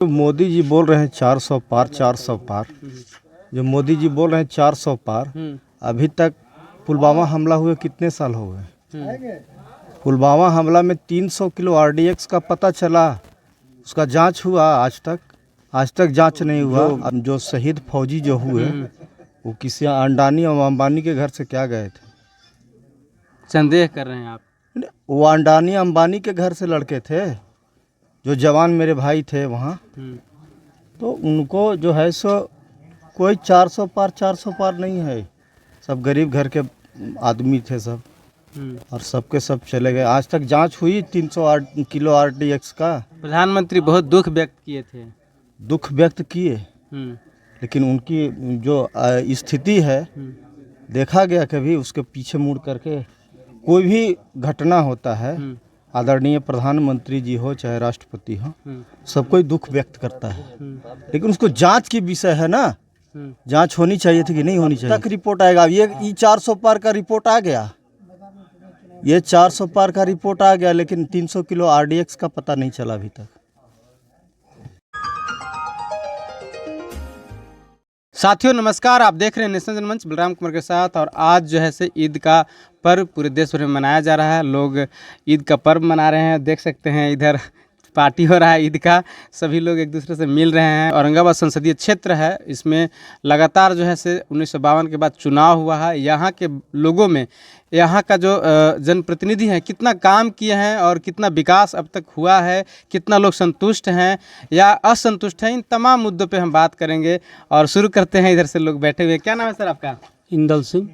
तो मोदी जी बोल रहे हैं 400 पार 400 पार। जो मोदी जी बोल रहे हैं 400 पार, अभी तक पुलवामा हमला हुए कितने साल हो गए? पुलवामा हमला में 300 किलो आरडीएक्स का पता चला, उसका जांच हुआ? आज तक जांच नहीं हुआ। अब जो शहीद फौजी जो हुए वो किसी अंडानी और अंबानी के घर से क्या गए थे? संदेह कर रहे हैं आप? वो अंडानी अंबानी के घर से लड़के थे, जो जवान मेरे भाई थे वहाँ। तो उनको जो है सो कोई 400 पार नहीं है। सब गरीब घर के आदमी थे सब, और सबके सब चले गए। आज तक जांच हुई 300 किलो आरडीएक्स का? प्रधानमंत्री बहुत दुख व्यक्त किए थे। दुख व्यक्त किए, लेकिन उनकी जो स्थिति है देखा गया कभी उसके पीछे मुड़ करके? कोई भी घटना होता है, आदरणीय प्रधानमंत्री जी हो चाहे राष्ट्रपति हो, सब कोई दुख व्यक्त करता है, लेकिन उसको जांच की विषय है ना। जांच होनी चाहिए थी कि नहीं होनी चाहिए? तक रिपोर्ट आएगा। ये 400 पार का रिपोर्ट आ गया, ये 400 पार का रिपोर्ट आ गया, लेकिन 300 किलो आरडीएक्स का पता नहीं चला अभी तक। साथियों नमस्कार, आप देख रहे हैं नेशनल जनमंच बलराम कुमार के साथ। और आज जो है से ईद का पर्व पूरे देश भर में मनाया जा रहा है। लोग ईद का पर्व मना रहे हैं, देख सकते हैं इधर पार्टी हो रहा है ईद का, सभी लोग एक दूसरे से मिल रहे हैं। औरंगाबाद संसदीय क्षेत्र है, इसमें लगातार जो है से 1952 के बाद चुनाव हुआ है। यहाँ के लोगों में यहाँ का जो जनप्रतिनिधि हैं कितना काम किए हैं और कितना विकास अब तक हुआ है, कितना लोग संतुष्ट हैं या असंतुष्ट हैं, इन तमाम मुद्दों पे हम बात करेंगे। और शुरू करते हैं, इधर से लोग बैठे हुए। क्या नाम है सर आपका? इंदल सिंह।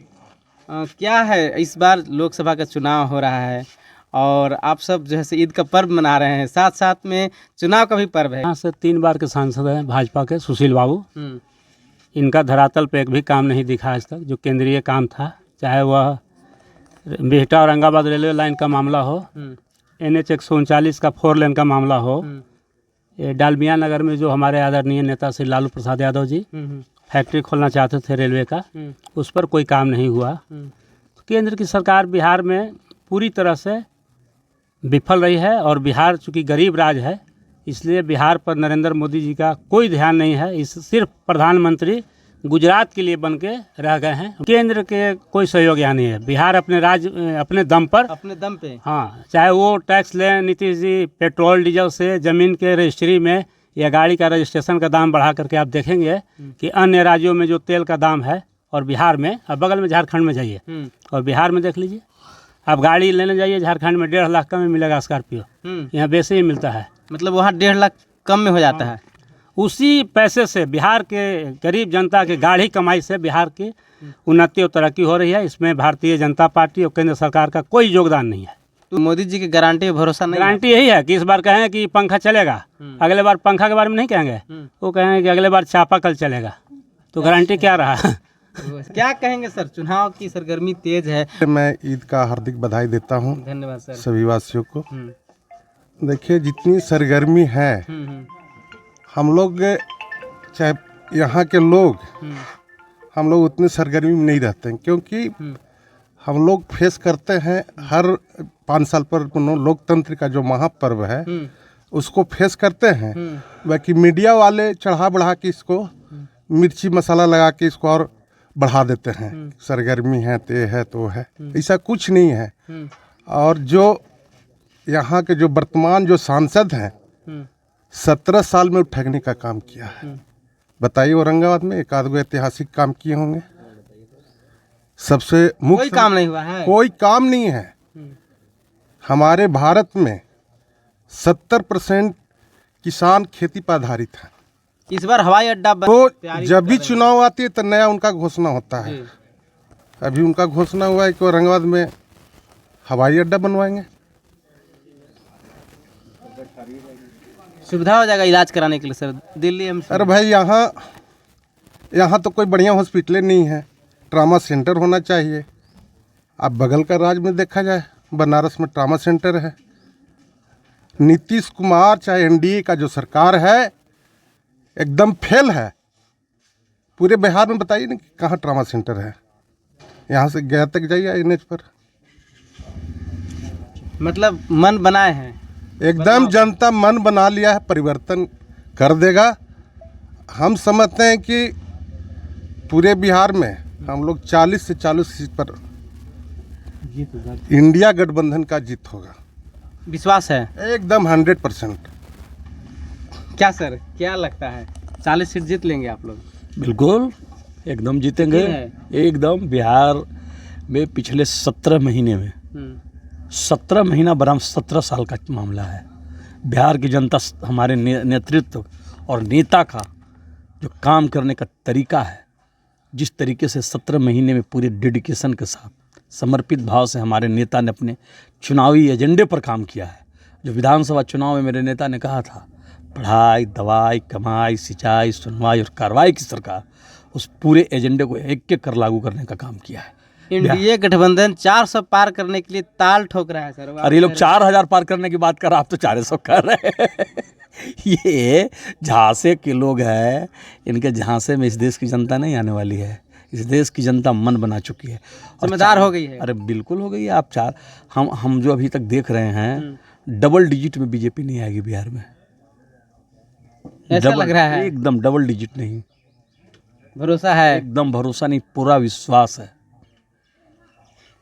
क्या है, इस बार लोकसभा का चुनाव हो रहा है और आप सब जो है से ईद का पर्व मना रहे हैं, साथ साथ में चुनाव का भी पर्व है। यहाँ से 3 बार के सांसद हैं भाजपा के, सुशील बाबू। इनका धरातल पे एक भी काम नहीं दिखा आज तक। जो केंद्रीय काम था, चाहे वह बिहटा औरंगाबाद रेलवे लाइन का मामला हो, NH 139 का 4 लेन का मामला हो, ये डालमिया नगर में जो हमारे आदरणीय नेता श्री लालू प्रसाद यादव जी फैक्ट्री खोलना चाहते थे रेलवे का, उस पर कोई काम नहीं हुआ। तो केंद्र की सरकार बिहार में पूरी तरह से विफल रही है। और बिहार चूँकि गरीब राज्य है, इसलिए बिहार पर नरेंद्र मोदी जी का कोई ध्यान नहीं है। इस सिर्फ प्रधानमंत्री गुजरात के लिए बन के रह गए हैं। केंद्र के कोई सहयोग यहाँ नहीं है। बिहार अपने राज्य अपने दम पे, हाँ, चाहे वो टैक्स लें नीतीश जी, पेट्रोल डीजल से, ज़मीन के रजिस्ट्री में या गाड़ी का रजिस्ट्रेशन का दाम बढ़ा करके आप देखेंगे कि अन्य राज्यों में जो तेल का दाम है और बिहार में, अब बगल में झारखंड में जाइए और बिहार में देख लीजिए। आप गाड़ी लेने जाइए झारखंड में 1.5 लाख का में मिलेगा स्कॉर्पियो, यहाँ वैसे ही मिलता है। मतलब वहाँ 1.5 लाख कम में हो जाता है। उसी पैसे से बिहार के गरीब जनता के गाढ़ी कमाई से बिहार की उन्नति और तरक्की हो रही है। इसमें भारतीय जनता पार्टी और केंद्र सरकार का कोई योगदान नहीं है। तो मोदी जी की गारंटी भरोसा नहीं? गारंटी यही है कि इस बार कहें कि पंखा चलेगा, अगले बार पंखा के बारे में नहीं कहेंगे, वो कहेंगे कि अगले बार चापाकल चलेगा। तो गारंटी क्या रहा? क्या कहेंगे सर, चुनाव की सरगर्मी तेज है। मैं ईद का हार्दिक बधाई देता हूँ। धन्यवाद सर। सभी वासियों को। देखिए, जितनी सरगर्मी है, हम लोग चाहे यहाँ के लोग, हम लोग उतनी सरगर्मी में नहीं रहते हैं, क्योंकि हम लोग फेस करते हैं हर 5 साल पर लोकतंत्र का जो महापर्व है उसको फेस करते हैं। बाकी मीडिया वाले चढ़ा बढ़ा के इसको मिर्ची मसाला लगा के इसको और बढ़ा देते हैं। सरगर्मी है तो है तो है, ऐसा कुछ नहीं है। और जो यहाँ के जो वर्तमान जो सांसद हैं, 17 साल में ठगने का काम किया है। बताइए, औरंगाबाद में एक आध ऐतिहासिक काम किए होंगे? सबसे मुख्य कोई काम नहीं हुआ है। कोई काम नहीं है। हमारे भारत में 70% किसान खेती पर आधारित है। इस बार हवाई अड्डा तो जब भी चुनाव आती है तो नया उनका घोषणा होता है। अभी उनका घोषणा हुआ है कि औरंगाबाद में हवाई अड्डा बनवाएंगे। सुविधा हो जाएगा इलाज कराने के लिए सर, दिल्ली एम्स? अरे भाई, यहाँ तो कोई बढ़िया हॉस्पिटल नहीं है। ट्रामा सेंटर होना चाहिए। अब बगल का राज्य में देखा जाए, बनारस में ट्रामा सेंटर है। नीतीश कुमार चाहे एनडीए का जो सरकार है एकदम फेल है। पूरे बिहार में बताइए ना कि कहाँ ट्रामा सेंटर है। यहाँ से गया तक जाइए NH पर। मतलब मन बनाए हैं एकदम जनता मन बना लिया है, परिवर्तन कर देगा। हम समझते हैं कि पूरे बिहार में हम लोग 40 से 40 सीट पर इंडिया गठबंधन का जीत होगा। विश्वास है? एकदम 100%। क्या सर, क्या लगता है 40 सीट जीत लेंगे आप लोग? बिल्कुल एकदम जीतेंगे। यकीन है? एकदम। बिहार में पिछले 17 महीने में 17 महीना बराम 17 साल का मामला है। बिहार की जनता हमारे नेतृत्व और नेता का जो काम करने का तरीका है, जिस तरीके से 17 महीने में पूरे डेडिकेशन के साथ समर्पित भाव से हमारे नेता ने अपने चुनावी एजेंडे पर काम किया है। जो विधानसभा चुनाव में मेरे नेता ने कहा था, पढ़ाई, दवाई, कमाई, सिंचाई, सुनवाई और कार्रवाई की सरकार, उस पूरे एजेंडे को एक एक कर लागू करने का काम किया है। इंडिया गठबंधन 400 पार करने के लिए ताल ठोक रहा है सर। अरे ये लोग 4000 पार करने की बात कर रहे हैं, आप तो 400 कर रहे हैं। ये झांसे के लोग हैं, इनके झांसे में इस देश की जनता नहीं आने वाली है। इस देश की जनता मन बना चुकी है, जिम्मेदार हो गई है। अरे बिल्कुल हो गई है। आप हम जो अभी तक देख रहे हैं, डबल डिजिट में बीजेपी नहीं आएगी बिहार में। ऐसा लग रहा है? एकदम डबल डिजिट नहीं। भरोसा है? एकदम भरोसा नहीं, पूरा विश्वास है।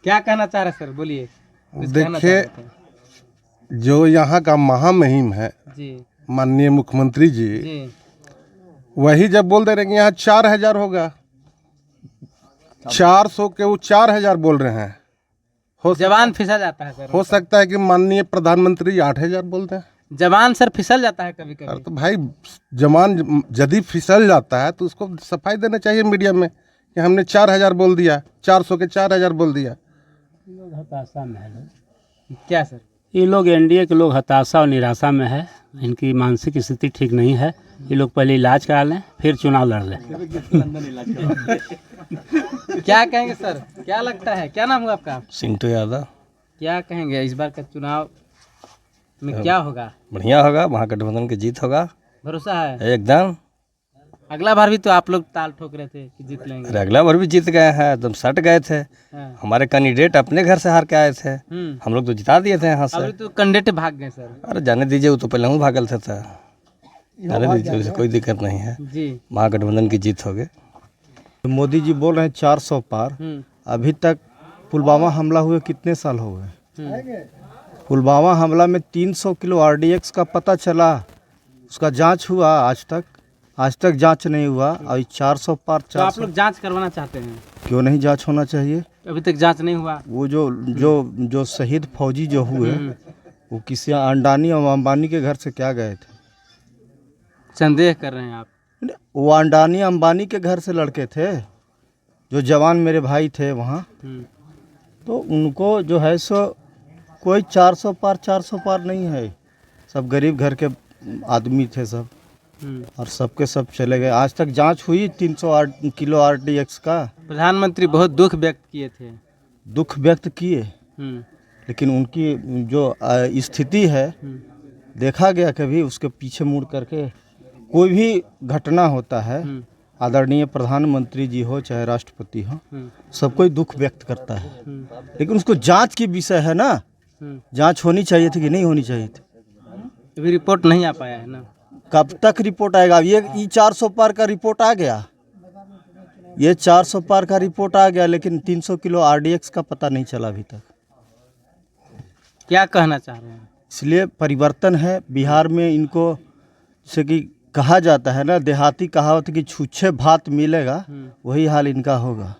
क्या कहना चाह रहे सर, बोलिए। देखिए, जो यहाँ का महामहिम है जी, माननीय मुख्यमंत्री जी, वही जब बोल दे रहे हैं यहाँ 4000 होगा, 400 के वो 4000 बोल रहे हैं। जवान फिसल जाता है सर। हो सकता है कि माननीय प्रधानमंत्री 8000 बोलते हैं। जवान सर फिसल जाता है कभी कभी। तो भाई जवान यदि फिसल जाता है तो उसको सफाई देना चाहिए मीडिया में कि हमने 4000 बोल दिया, 400 के 4000 बोल दिया। लोग हताशा में है। क्या सर? ये लोग एनडीए के लोग हताशा और निराशा में है। इनकी मानसिक स्थिति ठीक नहीं है। ये लोग पहले इलाज करा लें, फिर चुनाव लड़ लें। क्या कहेंगे सर, क्या लगता है, क्या नाम हुआ आपका? सिंटू यादव। क्या कहेंगे इस बार का चुनाव में क्या होगा? बढ़िया होगा, महागठबंधन की जीत होगा। भरोसा है? एकदम। अगला बार भी तो आप लोग ताल ठोक रहे थे कि जीत लेंगे। अरे अगला बार भी जीत गए हैं, एकदम सट गए थे। हाँ। हमारे कैंडिडेट अपने घर से हार के आए थे, हम लोग तो जिता दिए थे यहाँ से। अभी तो कैंडिडेट भाग गए सर। अरे जाने दीजिए, वो तो पहले हम भागल थे। जाने दीजिए, उसे कोई दिक्कत नहीं है। जी। महागठबंधन की जीत होगी। मोदी जी बोल रहे हैं 400 पार। अभी तक पुलवामा हमला हुए कितने साल हो गए? पुलवामा हमला में 300 किलो RDX का पता चला, उसका जांच हुआ? आज तक जांच नहीं हुआ। अभी 400 पार। तो आप लोग जांच करवाना चाहते हैं? क्यों नहीं जांच होना चाहिए? अभी तक जांच नहीं हुआ। वो जो शहीद फौजी जो हुए, वो किसी अंडानी और अंबानी के घर से क्या गए थे? संदेह कर रहे हैं आप? वो अंडानी अंबानी के घर से लड़के थे, जो जवान मेरे भाई थे वहाँ। तो उनको जो है सो कोई 400 पार नहीं है। सब गरीब घर के आदमी थे सब, और सबके सब चले गए। आज तक जांच हुई 300 किलो RDX का? प्रधानमंत्री बहुत दुख व्यक्त किए थे। दुख व्यक्त किए, लेकिन उनकी जो स्थिति है, देखा गया कभी उसके पीछे मुड़ करके कोई भी घटना होता है, आदरणीय प्रधानमंत्री जी हो चाहे राष्ट्रपति हो, सब कोई दुख व्यक्त करता है। लेकिन उसको जांच की विषय है ना, जांच होनी चाहिए थी कि नहीं होनी चाहिए थी? अभी रिपोर्ट नहीं आ पाया है ना। कब तक रिपोर्ट आएगा? ये 400 पार का रिपोर्ट आ गया, ये 400 पार का रिपोर्ट आ गया, लेकिन 300 किलो RDX का पता नहीं चला अभी तक। क्या कहना चाह रहे हैं? इसलिए परिवर्तन है बिहार में। इनको जैसे कि कहा जाता है ना, देहाती कहावत कि छूछे भात मिलेगा, वही हाल इनका होगा।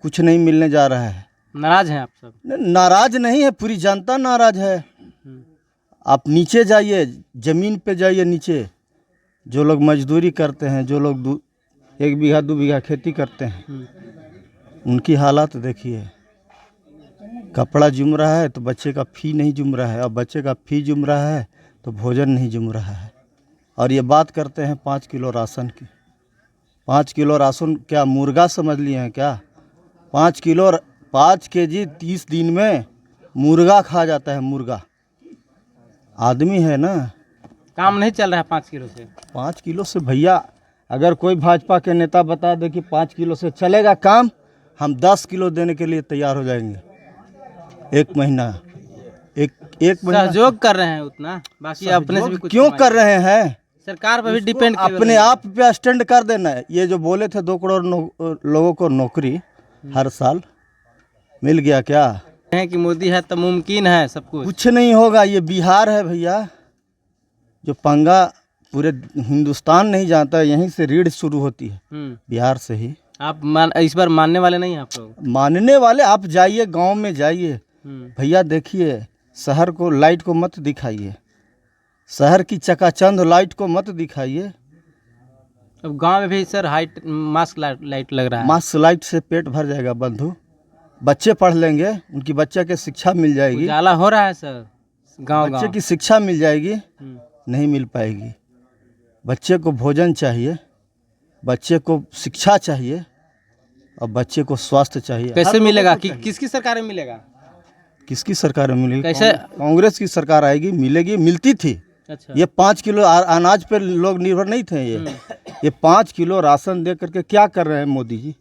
कुछ नहीं मिलने जा रहा है। नाराज हैं आप सब? नाराज नहीं है, पूरी जनता नाराज है। आप नीचे जाइए, जमीन पे जाइए नीचे, जो लोग मजदूरी करते हैं, जो लोग 1 बीघा 2 बीघा खेती करते हैं, उनकी हालात देखिए। कपड़ा जुम रहा है तो बच्चे का फी नहीं जुम रहा है, और बच्चे का फी जुम रहा है तो भोजन नहीं जुम रहा है। और ये बात करते हैं 5 किलो राशन की। 5 किलो राशन क्या मुर्गा समझ लिए हैं क्या? 5 kg 30 दिन में मुर्गा खा जाता है। मुर्गा आदमी है ना। काम नहीं चल रहा है 5 किलो से? 5 किलो से भैया, अगर कोई भाजपा के नेता बता दे कि 5 किलो से चलेगा काम, हम 10 किलो देने के लिए तैयार हो जाएंगे। एक महीना सहयोग कर रहे हैं उतना, बाकी अपने से भी कुछ क्यों कर रहे हैं? सरकार पर भी डिपेंड अपने आप पे स्टैंड कर देना है। ये जो बोले थे 2 करोड़ लोगों को नौकरी हर साल मिल गया क्या? है कि मोदी है तो मुमकिन है सब कुछ। कुछ नहीं होगा। ये बिहार है भैया, जो पंगा पूरे हिंदुस्तान नहीं जानता है। यहीं से रीढ़ शुरू होती है, बिहार से ही। आप इस बार मानने वाले नहीं हैं आप लोग? मानने वाले आप जाइए, गांव में जाइए भैया, देखिए शहर को लाइट को मत दिखाइए, शहर की चकाचंद लाइट को मत दिखाइए। अब गांव में भी सर मास्क लाइट लग रहा है। मास्क लाइट से पेट भर जाएगा बंधु। बच्चे पढ़ लेंगे, उनकी बच्चे की शिक्षा मिल जाएगी। उजाला हो रहा है सर गांव बच्चे की शिक्षा मिल जाएगी, नहीं मिल पाएगी। बच्चे को भोजन चाहिए, बच्चे को शिक्षा चाहिए और बच्चे को स्वास्थ्य चाहिए। कैसे मिलेगा? किसकी सरकार में मिलेगा? किसकी सरकार में मिलेगी? कैसे? कांग्रेस की सरकार आएगी, मिलेगी, मिलती थी। अच्छा। ये 5 किलो अनाज पे लोग निर्भर नहीं थे। ये 5 किलो राशन दे करके क्या कर रहे हैं मोदी जी?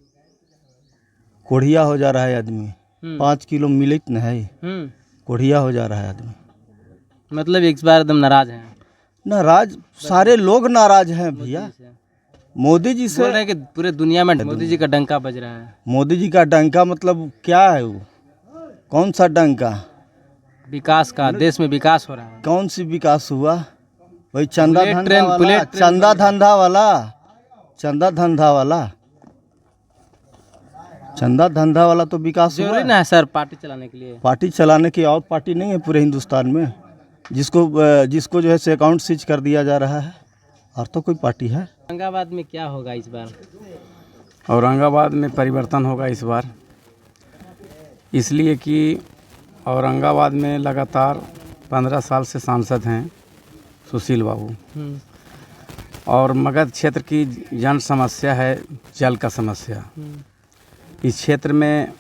कोढ़िया हो जा रहा है आदमी। 5 किलो मिलत नहीं, कोढ़िया हो जा रहा है आदमी। मतलब इस बार एकदम नाराज हैं। नाराज सारे लोग नाराज हैं भैया मोदी जी से। बोल रहे हैं कि पूरे दुनिया में मोदी जी का डंका बज रहा है। मोदी जी का डंका मतलब क्या है? वो कौन सा डंका? विकास का, देश में विकास हो रहा है। कौन सी विकास हुआ? वही चंदा बुलेट धंधा ट्रेन, वाला, बुलेट ट्रेन चंदा धंधा वाला, चंदा धंधा वाला, चंदा धंधा वाला तो विकास हुआ। जरूरी ना है सर पार्टी चलाने के लिए? पार्टी चलाने की और पार्टी नहीं है पूरे हिंदुस्तान में, जिसको जो है से अकाउंट सीज कर दिया जा रहा है। और तो कोई पार्टी है? औरंगाबाद में क्या होगा इस बार? औरंगाबाद में परिवर्तन होगा इस बार, इसलिए कि औरंगाबाद में लगातार 15 साल से सांसद हैं सुशील बाबू, और मगध क्षेत्र की जन समस्या है जल का समस्या। इस क्षेत्र में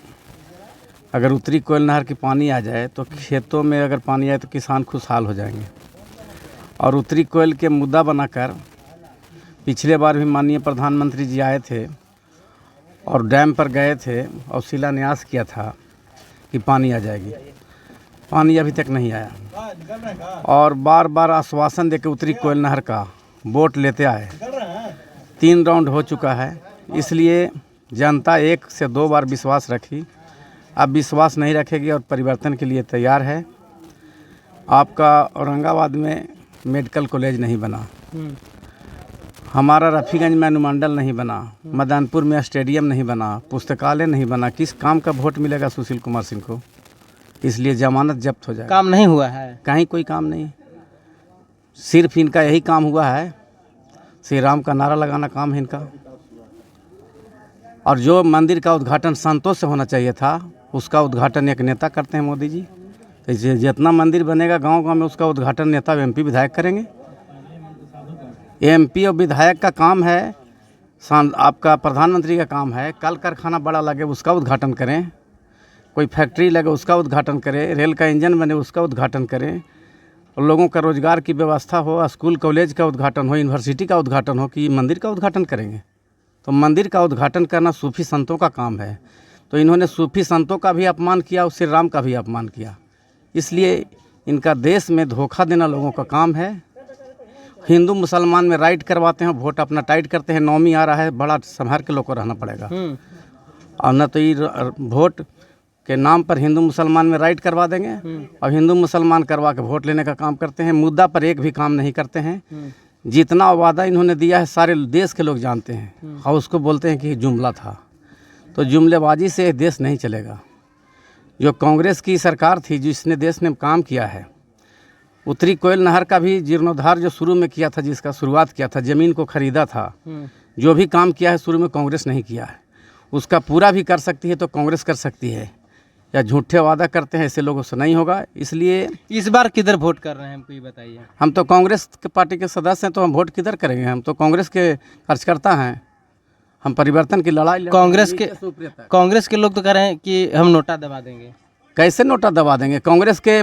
अगर उत्तरी कोयल नहर की पानी आ जाए तो खेतों में अगर पानी आए तो किसान खुशहाल हो जाएंगे। और उत्तरी कोयल के मुद्दा बनाकर पिछले बार भी माननीय प्रधानमंत्री जी आए थे और डैम पर गए थे और शिलान्यास किया था कि पानी आ जाएगी। पानी अभी तक नहीं आया और बार बार आश्वासन देकर उत्तरी कोयल नहर का वोट लेते आए। 3 राउंड हो चुका है, इसलिए जनता 1 से 2 बार विश्वास रखी, अब विश्वास नहीं रखेगी और परिवर्तन के लिए तैयार है। आपका औरंगाबाद में मेडिकल कॉलेज नहीं बना, हमारा रफ़ीगंज में अनुमंडल नहीं बना, मदनपुर में स्टेडियम नहीं बना, पुस्तकालय नहीं बना। किस काम का वोट मिलेगा सुशील कुमार सिंह को? इसलिए जमानत जब्त हो जाए। काम नहीं हुआ है, कहीं कोई काम नहीं, सिर्फ इनका यही काम हुआ है, श्री राम का नारा लगाना काम है इनका। और जो मंदिर का उद्घाटन संतों से होना चाहिए था उसका उद्घाटन एक नेता करते हैं मोदी जी। तो जितना मंदिर बनेगा गांव-गांव में उसका उद्घाटन नेता एमपी विधायक करेंगे। एमपी और विधायक का काम है, आपका प्रधानमंत्री का काम है कल कारखाना बड़ा लगे उसका उद्घाटन करें, कोई फैक्ट्री लगे उसका उद्घाटन करें, रेल का इंजन बने उसका उद्घाटन करें, और लोगों का रोजगार की व्यवस्था हो, स्कूल कॉलेज का उद्घाटन हो, यूनिवर्सिटी का उद्घाटन हो, कि मंदिर का उद्घाटन करेंगे? तो मंदिर का उद्घाटन करना सूफी संतों का काम है। तो इन्होंने सूफी संतों का भी अपमान किया और श्री राम का भी अपमान किया। इसलिए इनका देश में धोखा देना लोगों का काम है। हिंदू मुसलमान में राइट करवाते हैं, वोट अपना टाइट करते हैं। नौमी आ रहा है, बड़ा संभाल के लोग को रहना पड़ेगा, और न तो ये वोट के नाम पर हिंदू मुसलमान में राइट करवा देंगे और हिंदू मुसलमान करवा के वोट लेने का काम करते हैं। मुद्दा पर एक भी काम नहीं करते हैं। जितना वादा इन्होंने दिया है सारे देश के लोग जानते हैं, और उसको बोलते हैं कि जुमला था। तो जुमलेबाजी से देश नहीं चलेगा। जो कांग्रेस की सरकार थी जिसने देश ने काम किया है, उत्तरी कोयल नहर का भी जीर्णोद्धार जो शुरू में किया था, जिसका शुरुआत किया था, ज़मीन को ख़रीदा था, जो भी काम किया है शुरू में कांग्रेस नहीं किया है, उसका पूरा भी कर सकती है तो कांग्रेस कर सकती है। या झूठे वादा करते हैं ऐसे लोगों से नहीं होगा। इसलिए इस बार किधर वोट कर रहे हैं हमको ये बताइए। हम तो कांग्रेस के पार्टी के सदस्य हैं, तो हम वोट किधर करेंगे? हम तो कांग्रेस के कार्यकर्ता हैं, हम परिवर्तन की लड़ाई कांग्रेस के लोग तो कह रहे हैं कि हम नोटा दबा देंगे। कैसे नोटा दबा देंगे? कांग्रेस के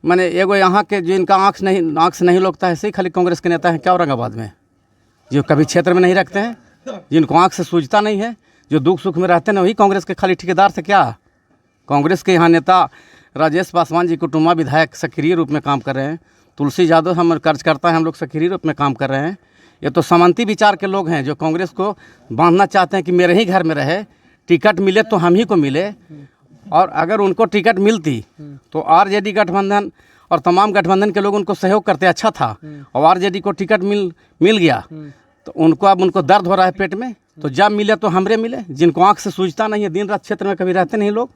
माने एगो यहाँ के जो इनका आँख से नहीं लगता है, ऐसे ही खाली कांग्रेस के नेता हैं क्या औरंगाबाद में, जो कभी क्षेत्र में नहीं रखते हैं, जिनको आँख से सूझता नहीं है, जो दुख सुख में रहते हैं, वही कांग्रेस के खाली ठेकेदार से क्या? कांग्रेस के यहाँ नेता राजेश पासवान जी कुटुम्बा विधायक सक्रिय रूप में काम कर रहे हैं, तुलसी यादव हम कार्यकर्ता हैं, हम लोग सक्रिय रूप में काम कर रहे हैं। ये तो समांती विचार के लोग हैं जो कांग्रेस को बांधना चाहते हैं कि मेरे ही घर में रहे, टिकट मिले तो हम ही को मिले। और अगर उनको टिकट मिलती तो आरजेडी गठबंधन और तमाम गठबंधन के लोग उनको सहयोग करते, अच्छा था। और आरजेडी को टिकट मिल गया तो उनको दर्द हो रहा है पेट में, तो जब मिले तो हमरे मिले, जिनको आंख से सूझता नहीं है, दिन रात क्षेत्र में कभी रहते नहीं लोग।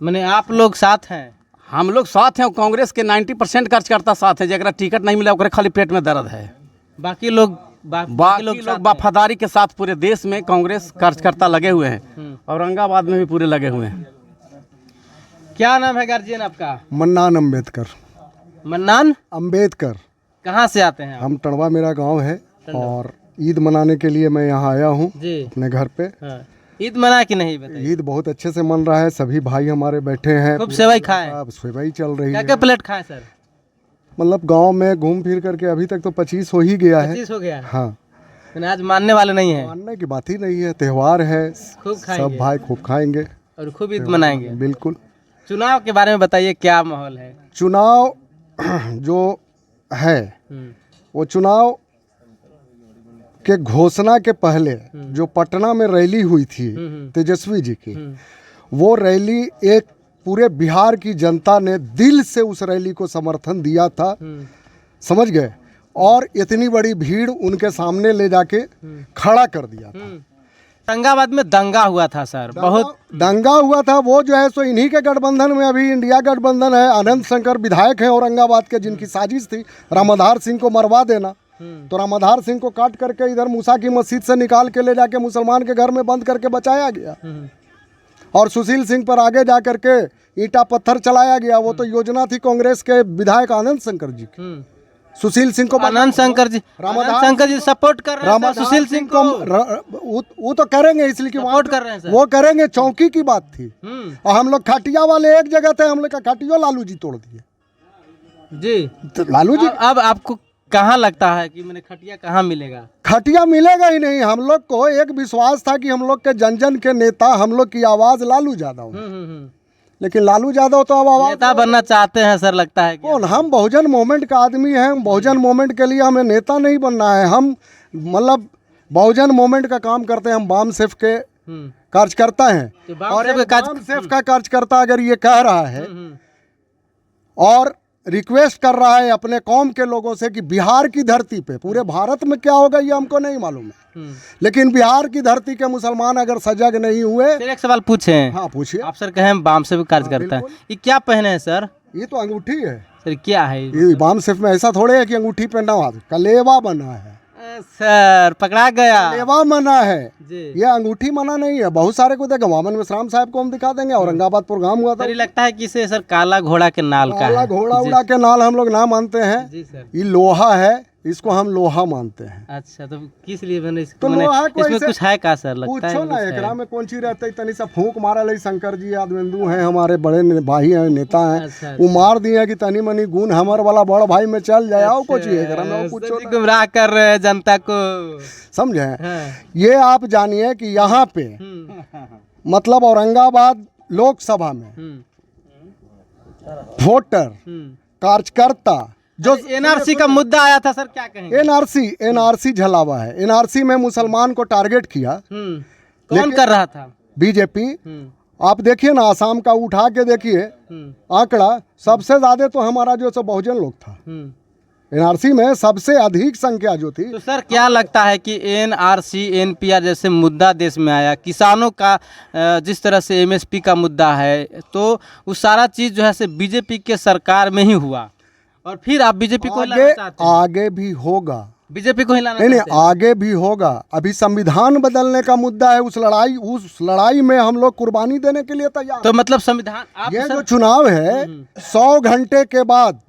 मैंने आप लोग साथ हैं? हम लोग साथ हैं, कांग्रेस के 90% कार्यकर्ता साथ है। जगह टिकट नहीं मिला ओकरे खाली पेट में दर्द है। बाकी लोग बाकी लोग वफादारी के साथ पूरे देश में कांग्रेस कार्यकर्ता लगे हुए हैं, औरंगाबाद में भी पूरे लगे हुए हैं। क्या नाम है गार्जियन आपका? मन्नान अम्बेडकर। मन्नान अम्बेडकर। कहाँ से आते हैं आप? हम टड़वा मेरा गांव है और ईद मनाने के लिए मैं यहाँ आया हूँ जी। अपने घर पे। हाँ। ईद मना कि नहीं बताइए? ईद बहुत अच्छे से मन रहा है, सभी भाई हमारे बैठे हैं, खूब सेवई खाए? अब सेवई चल रही क्या है। क्या प्लेट खाए सर? मतलब गांव में घूम फिर करके अभी तक तो 25 हो ही गया है। 25 हो गया? हाँ, मैंने आज मानने वाले नहीं है, मानने की बात ही नहीं है, त्योहार है, खूब खाएंगे सब भाई खूब खाएंगे और खूब ईद मनाएंगे। बिल्कुल। चुनाव के बारे में बताइए, क्या माहौल है? चुनाव जो है वो चुनाव के घोषणा के पहले जो पटना में रैली हुई थी तेजस्वी जी की, वो रैली एक पूरे बिहार की जनता ने दिल से उस रैली को समर्थन दिया था, समझ गए, और इतनी बड़ी भीड़ उनके सामने ले जाके खड़ा कर दिया था। औरंगाबाद में दंगा हुआ था सर, बहुत दंगा हुआ था। वो जो है सो इन्हीं के गठबंधन में अभी इंडिया गठबंधन है। आनंद शंकर विधायक हैं औरंगाबाद के, जिनकी साजिश थी रामाधार सिंह को मरवा देना, तो रामाधार सिंह को काट करके इधर मूसा की मस्जिद से निकाल के ले जाके मुसलमान के घर में बंद करके बचाया गया, और सुशील सिंह पर आगे जा करके ईंटा पत्थर चलाया गया। वो तो योजना थी कांग्रेस के विधायक आनंद शंकर जी की। सुशील सिंह को आनंद शंकर जी सपोर्ट कर रहे हैं सर, सुशील सिंह को वो तो करेंगे, इसलिए कि सपोर्ट कर रहे हैं सर। वो करेंगे, चौकी की बात थी। और हम लोग खटिया वाले एक जगह थे, हम लोग का खटियो लालू जी तोड़ दिए जी। तो लालू जी अब आपको कहाँ लगता है कि मैंने खटिया कहाँ मिलेगा? खटिया मिलेगा ही नहीं। हम लोग को एक विश्वास था कि हम लोग के जन जन के नेता, हम लोग की आवाज लालू यादव, लेकिन लालू यादव तो अब आवाज नेता बनना चाहते हैं सर, लगता है कि कौन? हम बहुजन मोमेंट का आदमी हैं। बहुजन मोमेंट के लिए हमें नेता नहीं बनना है। हम मतलब बहुजन मोमेंट का काम करते हैं। हम वाम सेफ के कार्यकर्ता हैं, तो वाम और सेफ एक का वाम सेफ का कार्यकर्ता अगर ये कह रहा है और रिक्वेस्ट कर रहा है अपने कौम के लोगों से कि बिहार की धरती पे, पूरे भारत में क्या होगा ये हमको नहीं मालूम है, लेकिन बिहार की धरती के मुसलमान अगर सजग नहीं हुए। फिर एक सवाल पूछे? हाँ पूछिए। आप सर कहें वाम सेफ कार्यकर्ता है, ये क्या पहने हैं सर? ये तो अंगूठी है सर, क्या है ये? वाम सेफ में ऐसा थोड़े है कि अंगूठी पहना हुआ, कलेवा बना है सर, पकड़ा गया। कलेवा मना है जी। ये अंगूठी मना नहीं है। बहुत सारे को देगा, वामन मिश्राम साहब को हम दिखा देंगे। औरंगाबाद प्रोग्राम हुआ था, सर ये लगता है कि इसे सर काला घोड़ा के नाल का काला है। घोड़ा उड़ा के नाल हम लोग ना मानते हैं। जी सर। ये लोहा है, इसको हम लोहा मानते हैं। अच्छा, तो किस लिए मैंने तो लोहा को इसमें ऐसे कुछ है का सर? लगता है पूछो ना, कुछ है। एकरा में कौन चीज रहता है? तनी सा फूंक मारा ले। शंकर जी यादवेंदु हैं, हमारे बड़े भाई हैं, नेता हैं, अच्छा, वो मार दिए कि तनी मनी गुण हमर वाला बड़ भाई में चल जाए। आओ कुछ एकरा में सर पूछो जी ना। गुमराह कर रहे हैं जनता को, समझे? हाँ। ये आप जानिए कि यहाँ पे मतलब औरंगाबाद लोकसभा में वोटर कार्यकर्ता जो एनआरसी का मुद्दा आया था सर, क्या कहेंगे? एनआरसी झलावा है। एनआरसी में मुसलमान को टारगेट किया। कौन कर रहा था? बीजेपी। आप देखिए ना, आसाम का उठा के देखिए आंकड़ा, सबसे ज्यादा तो हमारा जो सो बहुजन लोग था। एनआरसी में सबसे अधिक संख्या जो थी। तो सर क्या लगता है कि एनआरसी एनपीआर जैसे मुद्दा देश में आया, किसानों का जिस तरह से एमएसपी का मुद्दा है, तो वो सारा चीज़ जो है से बीजेपी के सरकार में ही हुआ, और फिर आप बीजेपी को हिलाना चाहते हैं? आगे भी होगा, बीजेपी को हिलाना नहीं चाहते हैं? आगे भी होगा। अभी संविधान बदलने का मुद्दा है। उस लड़ाई में हम लोग कुर्बानी देने के लिए तैयार। तो मतलब संविधान आप ये सर, जो चुनाव है 100 घंटे के बाद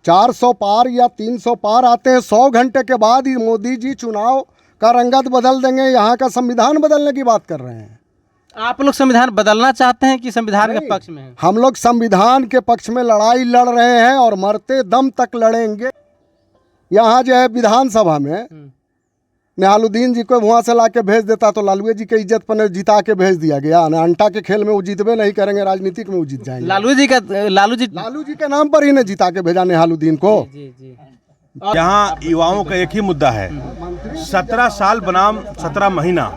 400 पार या 300 पार आते हैं, 100 घंटे के बाद ही मोदी जी चुनाव का रंगत बदल देंगे। यहाँ का संविधान बदलने की बात कर रहे हैं। आप लोग संविधान बदलना चाहते हैं कि संविधान के पक्ष में हैं? हम लोग संविधान के पक्ष में लड़ाई लड़ रहे हैं और मरते दम तक लड़ेंगे। यहाँ जो है विधानसभा में निहालुद्दीन जी को वहाँ से ला के भेज देता तो लालू जी के इज्जत पर जिता के भेज दिया गया ना। अंटा के खेल में वो जीतबे नहीं करेंगे, राजनीतिक में वो जीत जाएंगे। लालू जी के नाम पर ही ने जिता के भेजा निहालुद्दीन को। यहाँ युवाओं का एक ही मुद्दा है, 17 साल बनाम 17 महीना,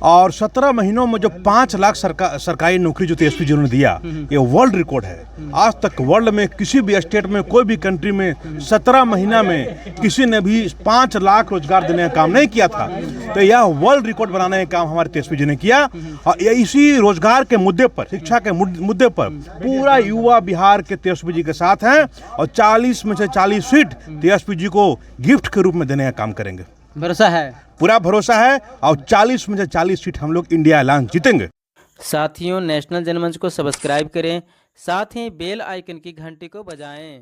और 17 महीनों में जो 5 लाख सरकारी नौकरी जो तेजस्वी जी ने दिया, ये वर्ल्ड रिकॉर्ड है। आज तक वर्ल्ड में किसी भी स्टेट में, कोई भी कंट्री में 17 महीना में किसी ने भी 5 लाख रोजगार देने का काम नहीं किया था। तो यह वर्ल्ड रिकॉर्ड बनाने का काम हमारे तेजस्वी जी ने किया। और इसी रोजगार के मुद्दे पर, शिक्षा के मुद्दे पर पूरा युवा बिहार के तेजस्वी जी के साथ हैं, और 40 में से 40 सीट तेजस्वी जी को गिफ्ट के रूप में देने का काम करेंगे। भरोसा है, पूरा भरोसा है, और 40 में से 40 सीट हम लोग इंडिया अलायंस जीतेंगे। साथियों, नेशनल जनमंच को सब्सक्राइब करें, साथ ही बेल आइकन की घंटी को बजाएं।